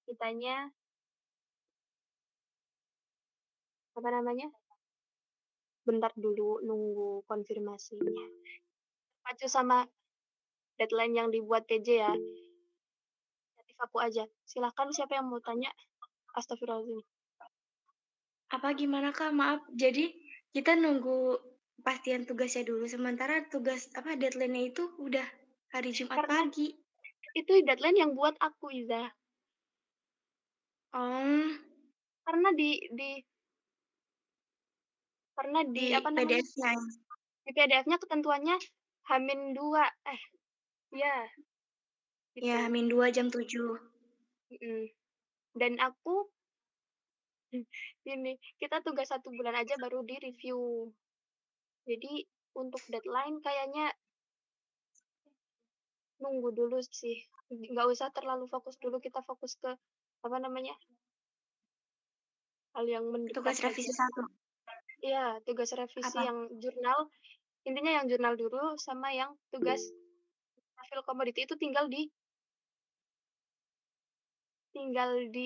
kitanya apa namanya, bentar dulu nunggu konfirmasinya. Pacu sama deadline yang dibuat PJ ya, inisiatif aku aja. Silakan siapa yang mau tanya? Astagfirullahaladzim. Apa gimana, Kak? Maaf, jadi kita nunggu kepastian tugasnya dulu, sementara tugas deadline-nya itu udah hari Jumat Karena pagi. itu deadline yang buat aku, Iza. Oh, Karena di karena di di apa namanya, PDF-nya. di PDF-nya ketentuannya H-2, iya, Ya, gitu, -2 jam 7. mhm. Dan aku ini, kita tugas 1 bulan aja baru di-review. Jadi untuk deadline kayaknya nunggu dulu sih, nggak usah terlalu fokus dulu, kita fokus ke, apa namanya, hal yang mendekat Tugas aja. revisi 1. Iya, tugas revisi Apa? yang jurnal, intinya yang jurnal dulu sama yang tugas profil komoditi itu tinggal di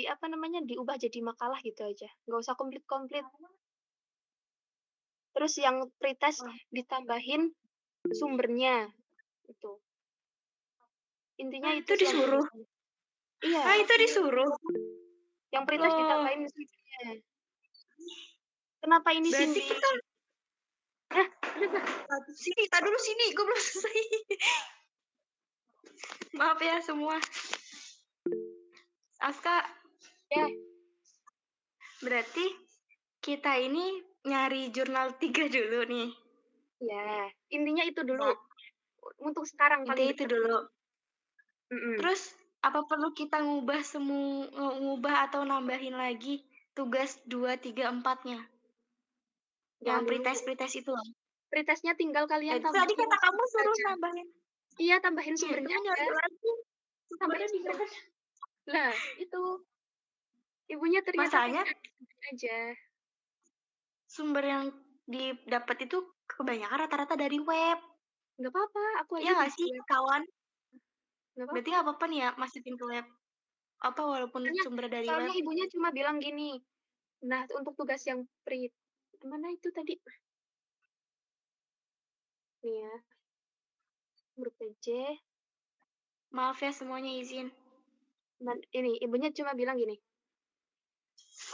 apa namanya, diubah jadi makalah gitu aja, nggak usah komplit-komplit. Terus yang pretest Oh. ditambahin sumbernya, itu. Intinya Ah, itu itu sih yang perlu disuruh? ditambahin. Iya, Ah, itu disuruh? yang pretest Loh, ditambahin sumbernya. Kenapa ini berarti Cindy? kita Hah? Kenapa? sini, tak dulu sini, gue belum selesai. Maaf ya semua. Aska, Ya, berarti kita ini nyari jurnal 3 dulu nih. ya, intinya itu dulu, Ya, untuk sekarang paling intinya itu deket. dulu. Mhm, Terus apa perlu kita ngubah atau nambahin lagi tugas 2, 3, 4-nya? Yang jangan dulu. pretest-pretest itu loh. Pretestnya tinggal kalian Tadi tambahin kata kamu sumbernya suruh aja. nambahin. Iya, tambahin Ya itu sumbernya aja, nyari lagi tambahin sumbernya di sumber mana? lah, itu, ibunya ternyata Masalahnya tinggal sumbernya aja. sumber yang didapat itu kebanyakan rata-rata dari web. Nggak apa-apa, aku Iya aja nggak bisa sih, web, kawan? nggak Berarti apa-apa. nggak apa-apa nih ya masukin ke web? Apa walaupun Soalnya sumber dari soalnya web? ibunya cuma bilang gini, nah untuk tugas yang mana itu tadi? Nih ya, grup PJ, Maaf ya semuanya izin. ini ibunya cuma bilang gini,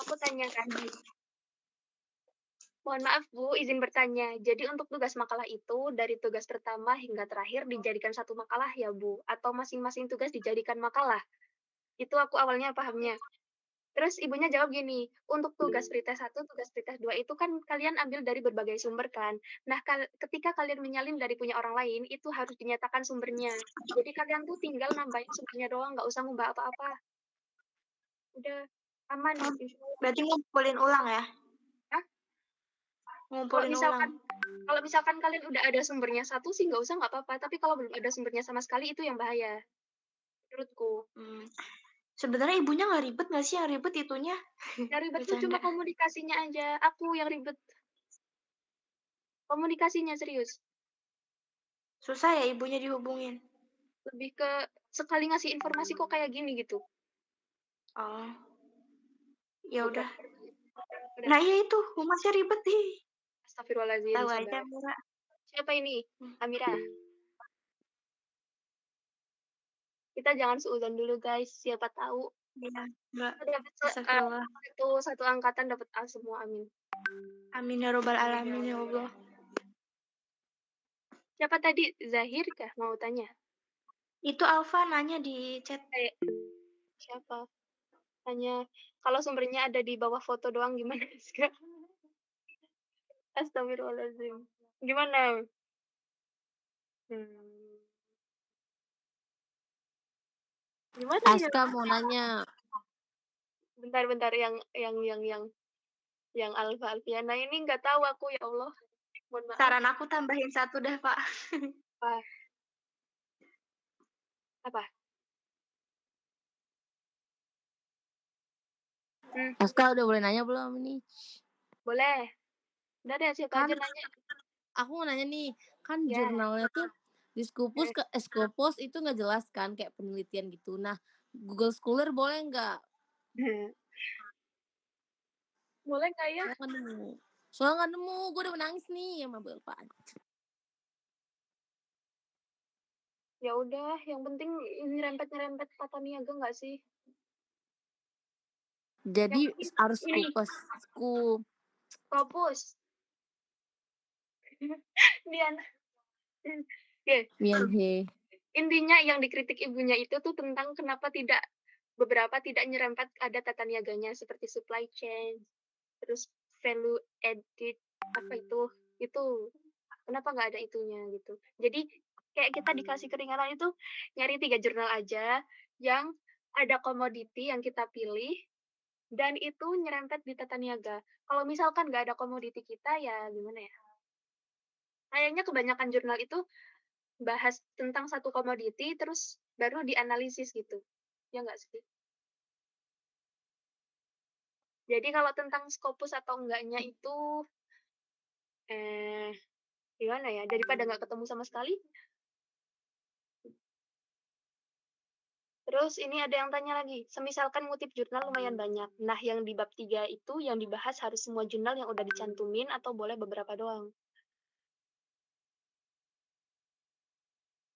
aku tanya kan, "Mohon maaf Bu, izin bertanya, jadi untuk tugas makalah itu dari tugas pertama hingga terakhir dijadikan satu makalah ya Bu? Atau masing-masing tugas dijadikan makalah?" Itu aku awalnya pahamnya. Terus ibunya jawab gini, "Untuk tugas pretest 1, tugas pretest 2 itu kan kalian ambil dari berbagai sumber kan. Nah, ketika kalian menyalin dari punya orang lain, itu harus dinyatakan sumbernya. Jadi kalian tuh tinggal nambahin sumbernya doang, nggak usah ngubah apa-apa. Udah aman, Oh, insyaallah." berarti ngumpulin ulang ya? Hah? Kalau Ngumpulin ulang. misalkan kalau misalkan kalian udah ada sumbernya satu sih nggak usah, nggak apa-apa, tapi kalau belum ada sumbernya sama sekali itu yang bahaya, menurutku. Mmm, sebenarnya ibunya nggak ribet nggak sih? Yang ribet itunya. Yang ribet tuh cuma Bercanda. komunikasinya aja, aku yang ribet, komunikasinya serius. Susah ya ibunya dihubungin? Lebih ke sekali ngasih informasi kok kayak gini gitu. Oh, ya udah. Beberapa kali. Udah, Nah iya itu, humasnya ribet ih. astagfirullahaladzim, Tahu aja sabar. Mira. Siapa ini? Mmm, Amira. Kita jangan suudzon dulu guys, siapa tahu iya, Mbak. kita dapat Astagfirullah. satu angkatan dapat A semua, amin. Amin ya robbal alamin ya Allah. Siapa tadi? Zahir kah mau tanya? Itu Alfa nanya di chat. Eh, siapa? Tanya, kalau sumbernya ada di bawah foto doang gimana, Kak? Astagfirullahaladzim. Gimana? Hmm, gimana ya? Aska mau nanya, Bentar bentar yang Alfa Alfiana ini nggak tahu aku, ya Allah, mohon maaf. Saran aku tambahin 1 dah, Pak. Apa apa? Hmm, Aska udah boleh nanya belum nih? boleh. Udah deh, siapa Kan aja nanya. aku mau nanya nih, kan Ya, jurnalnya tuh di heeh. Scopus itu nggak jelas kan kayak penelitian gitu. Nah, Google Scholar boleh nggak? Boleh nggak ya? Soalnya nggak nemu, gue udah menangis nih sama Bapak. Ya udah, yang penting nyerempet-nyerempet tata niaga nggak sih? Yang Jadi penting harus ini Scopus. Dian. Oke, Mianhe. intinya yang dikritik ibunya itu tuh tentang kenapa beberapa tidak nyerempet ada tata niaganya seperti supply chain, terus value added, apa itu kenapa nggak ada itunya gitu. Jadi kayak kita dikasih keringanan itu nyari 3 jurnal aja yang ada komoditi yang kita pilih dan itu nyerempet di tata niaga. Kalau misalkan nggak ada komoditi kita ya gimana ya? Kayaknya kebanyakan jurnal itu bahas tentang satu komoditi terus baru dianalisis gitu. Ya nggak sih? Jadi kalau tentang Scopus atau enggaknya itu eh gimana ya? Daripada nggak ketemu sama sekali. Terus ini ada yang tanya lagi, semisalkan ngutip jurnal lumayan banyak. Nah, yang di bab 3 itu yang dibahas harus semua jurnal yang udah dicantumin atau boleh beberapa doang?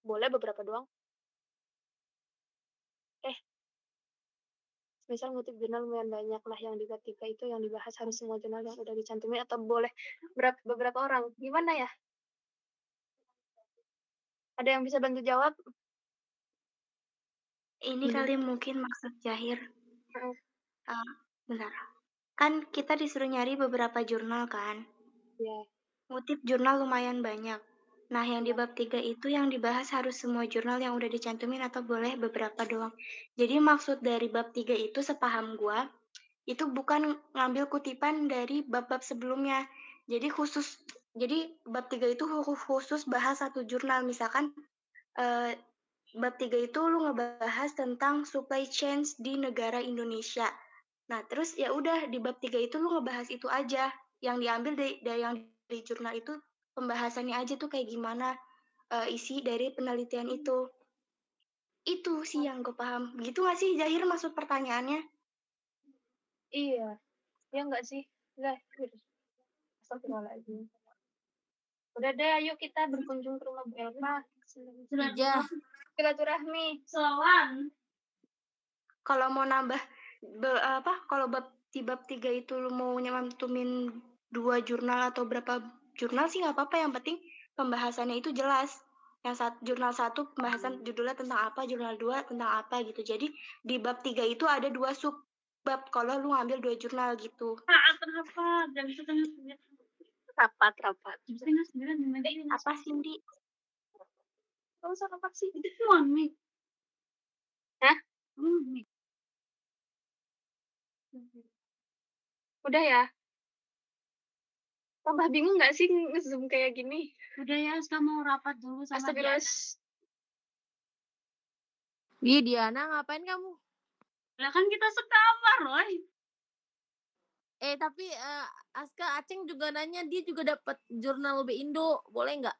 Boleh beberapa doang. Misal ngutip jurnal lumayan banyak. Nah, yang di bab 3 itu yang dibahas harus semua jurnal yang udah dicantumin atau boleh beberapa orang. Gimana ya? Ada yang bisa bantu jawab? Ini kali mungkin maksud Zahir. Heeh. Bentar. Kan kita disuruh nyari beberapa jurnal kan. Ya. Ngutip jurnal lumayan banyak. Nah, yang di bab 3 itu yang dibahas harus semua jurnal yang udah dicantumin atau boleh beberapa doang. Jadi maksud dari bab 3 itu sepaham gua, itu bukan ngambil kutipan dari bab-bab sebelumnya. Jadi bab 3 itu khusus bahas satu jurnal. Misalkan bab 3 itu lu ngebahas tentang supply chains di negara Indonesia. Nah, terus ya udah di bab 3 itu lu ngebahas itu aja. Yang diambil dari yang di jurnal itu pembahasannya aja tuh kayak gimana isi dari penelitian itu. Itu sih yang gue paham. Gitu gak sih Zahir maksud pertanyaannya? Iya. Ya enggak sih? Enggak. Astagfirullahaladzim. Udah deh, ayo kita berkunjung ke rumah Bu Elma. Iya. Silaturahmi. Kalau mau nambah kalau di bab 3 itu lu mau nyantumin 2 jurnal atau berapa jurnal sih nggak apa-apa, yang penting pembahasannya itu jelas. Yang jurnal 1 pembahasan judulnya tentang apa, jurnal 2 tentang apa gitu. Jadi di bab 3 itu ada 2 sub bab kalau lu ngambil 2 jurnal gitu. Kenapa? Jam setengah 9. Rapat. Jam setengah 9. Apa sih, Di? Gak usah rapat sih. Itu suami. Hah? Udah ya? Tambah bingung gak sih nge-zoom kayak gini? Udah ya, sekarang mau rapat dulu sama Diana. Iya, Diana, ngapain kamu? Lah kan kita sekamar, Roy. Tapi Aska Aceng juga nanya dia juga dapat jurnal B Indo, boleh nggak?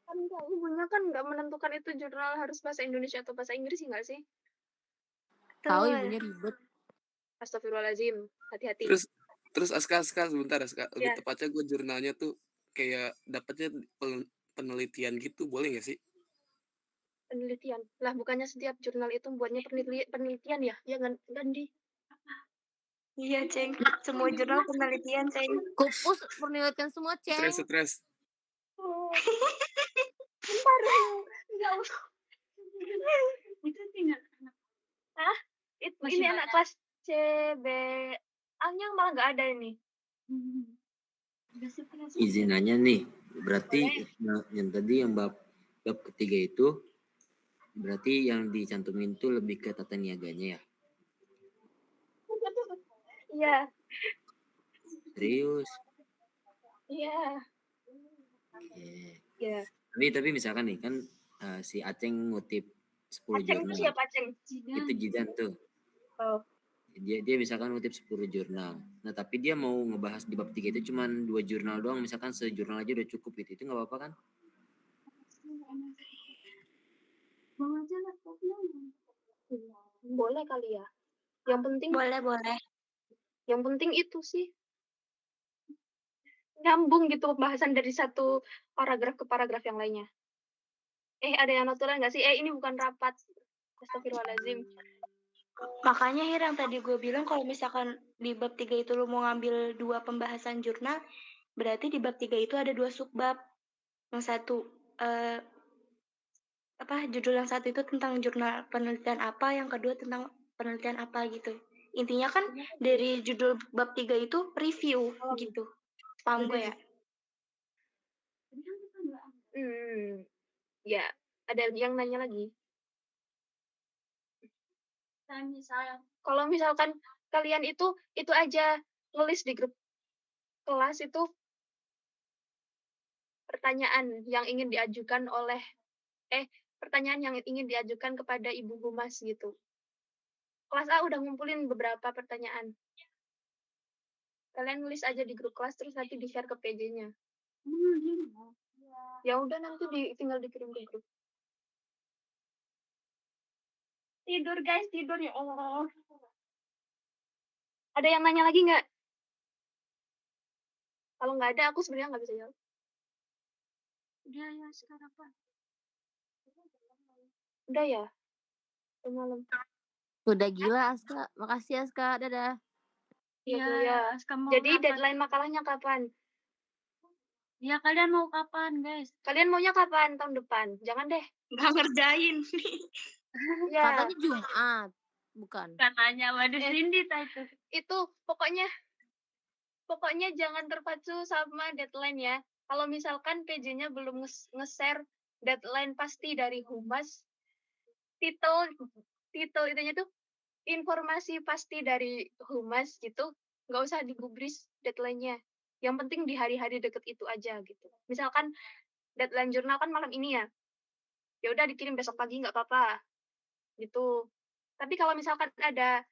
Kan ibunya kan nggak menentukan itu jurnal harus bahasa Indonesia atau bahasa Inggris nggak sih? Tahu ibunya ribet. Astagfirullahaladzim, hati-hati. Terus Aska sebentar Aska, lebih Ya. tepatnya gue jurnalnya tuh kayak dapatnya penelitian gitu, boleh nggak sih? Penelitian lah, bukannya setiap jurnal itu buatnya penelitian ya? Ya kan, Di? Iya, Ceng. Semua jurnal penelitian, Ceng. Kupus penelitian semua, Ceng. Stres. Oh. Bentar, nggak usah. Itu tinggal anak. Hah? Ini anak kelas CB. Yang malah nggak ada ini. Izin nanya nih, berarti yang tadi yang bab ketiga itu berarti yang dicantumin tuh lebih ke tata niaganya ya? Iya. Serius? Iya. Oke. Iya. Tapi misalkan nih kan si Aceng ngutip 10 Aceng jurnal. itu siapa, Aceng? Itu Jidan tuh. Oh. Dia misalkan ngutip 10 jurnal. Nah, tapi dia mau ngebahas di bab 3 itu cuma 2 jurnal doang, misalkan sejurnal aja udah cukup gitu. Itu nggak apa-apa kan? Boleh kali ya. Yang penting Boleh. itu sih nyambung gitu pembahasan dari satu paragraf ke paragraf yang lainnya. Ada yang notulen nggak sih? Ini bukan rapat. Astagfirullahaladzim. Makanya Hir yang tadi gue bilang kalau misalkan di bab 3 itu lu mau ngambil 2 pembahasan jurnal, berarti di bab 3 itu ada 2 subbab. Yang satu judul yang satu itu tentang jurnal penelitian apa, yang kedua tentang penelitian apa gitu. Intinya kan dari judul bab 3 itu review gitu. Paham gue ya? Ya, ada yang nanya lagi. Kalau misalkan kalian itu aja nulis di grup kelas itu pertanyaan yang ingin diajukan kepada Ibu Humas gitu. Kelas A udah ngumpulin beberapa pertanyaan. Kalian nulis aja di grup kelas terus nanti di-share ke PJ-nya. Ya udah nanti tinggal dikirim ke grup. Tidur guys, tidur ya Allah. Ada yang nanya lagi nggak? Kalau nggak ada, aku sebenarnya nggak bisa jawab. Udah ya, sekarang apa? Udah ya? Udah malam. Udah gila Aska. Makasih Aska. Dadah. Iya. Jadi deadline makalahnya kapan? Ya, kalian mau kapan, guys? Kalian maunya kapan? Tahun depan? Jangan deh. Nggak ngerjain. Ya. Katanya Jumat. Bukan. Katanya, waduh, Cindy itu. Itu pokoknya jangan terpacu sama deadline ya. Kalau misalkan PJ-nya belum nge-share deadline pasti dari Humas, titel itunya tuh informasi pasti dari Humas gitu, nggak usah digubris deadline-nya. Yang penting di hari-hari deket itu aja gitu. Misalkan deadline jurnal kan malam ini ya, ya udah dikirim besok pagi nggak apa-apa gitu. Tapi kalau misalkan ada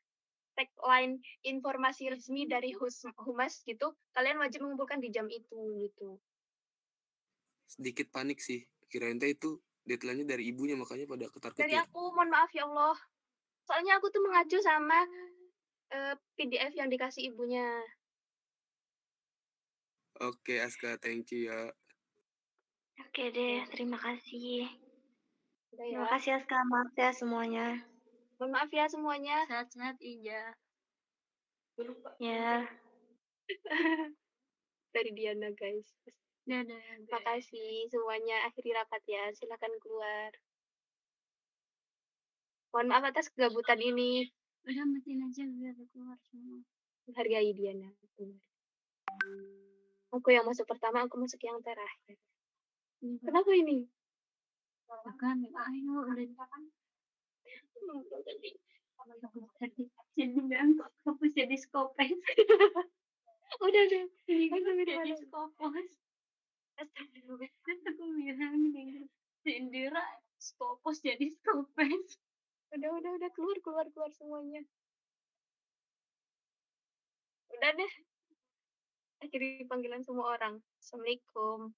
tagline informasi resmi dari Humas gitu, kalian wajib mengumpulkan di jam itu gitu. Sedikit panik sih. Kirain teh itu deadline-nya dari ibunya, makanya pada Dari ketar-ketir. aku, mohon maaf ya Allah. Soalnya aku tuh mengacu sama PDF yang dikasih ibunya. Oke, Aska, thank you ya. Oke deh, terima kasih. Udah ya. Terima kasih Aska, maaf ya semuanya. Mohon maaf ya semuanya. Sehat-sehat, Ija. Ya. Dari Diana guys. Dadah. Makasih semuanya, akhiri rapat ya. Silakan keluar. Mohon maaf atas kegabutan ini. Udah matiin aja biar keluar semua. Hargai Diana. Aku yang masuk pertama, aku masuk yang terakhir. Kenapa ini? Kan, ayo udah kapan? Hapus jadi skopes. Udah deh. Jadi skopos. Aku bilang nih, Indira skopos jadi skopes. Udah keluar semuanya. Udah deh. Akhiri panggilan semua orang. Assalamualaikum.